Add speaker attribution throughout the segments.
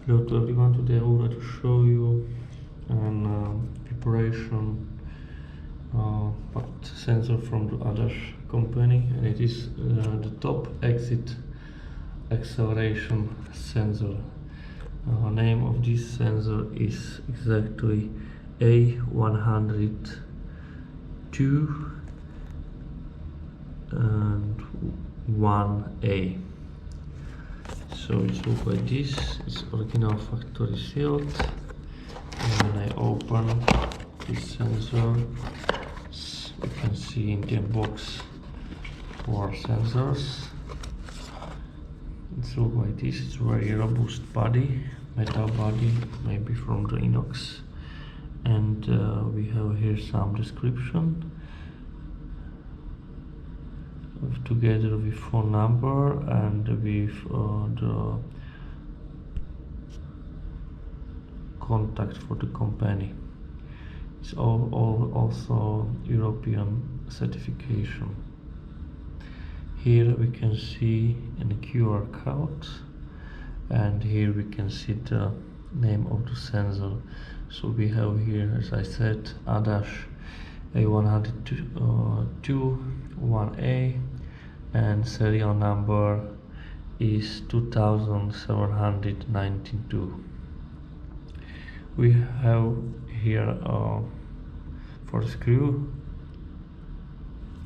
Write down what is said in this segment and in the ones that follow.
Speaker 1: Hello to everyone. Today I would like to show you an vibration sensor from the ADASH company, and it is the top exit acceleration sensor. Name of this sensor is exactly A102-1A. So it looks like this. It's original factory sealed, and when I open this sensor, you can see in the box 4 sensors. It looks like this. It's very robust body, metal body, maybe from the inox, and we have here some description together with phone number and with the contact for the company. It's also European certification. Here we can see a QR code, and here we can see the name of the sensor. So we have here, as I said, ADASH A102-1A, and serial number is 2792. We have here for screw,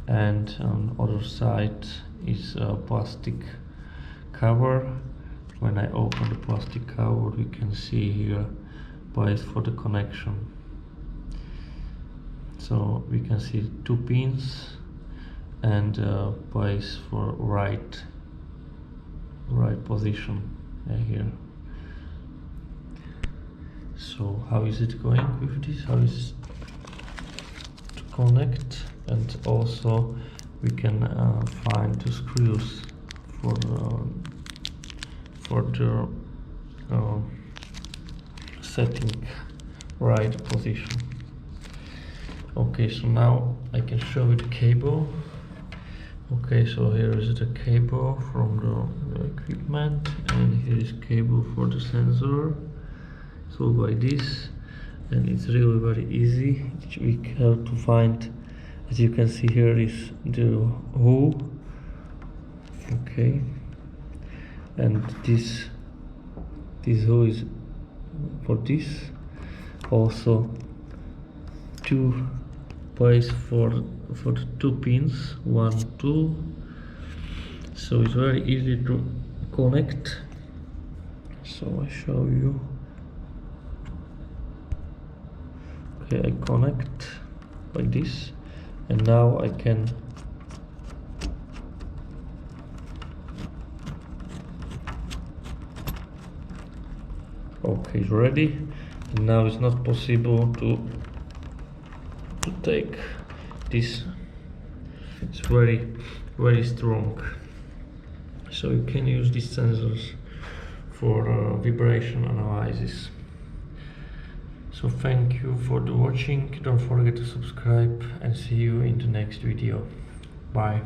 Speaker 1: and on the other side is a plastic cover. When I open the plastic cover, we can see here place for the connection. So we can see 2 pins and place for right position here. So how is it going with this? How is it to connect? And also we can find the screws for the setting right position. Okay, so now I can show you the cable. Okay, so here is the cable from the equipment, and here is cable for the sensor. So like this, and it's really very easy. We have to find, as you can see here, is the hole. Okay, and this hole is for this. Also 2 place for the 2 pins, 1, 2. So it's very easy to connect. So I show you. Okay, I connect like this, and now I can okay, it's ready. And now it's not possible to take this. It's very strong, so you can use these sensors for vibration analysis. So thank you for the watching. Don't forget to subscribe, and see you in the next video. Bye.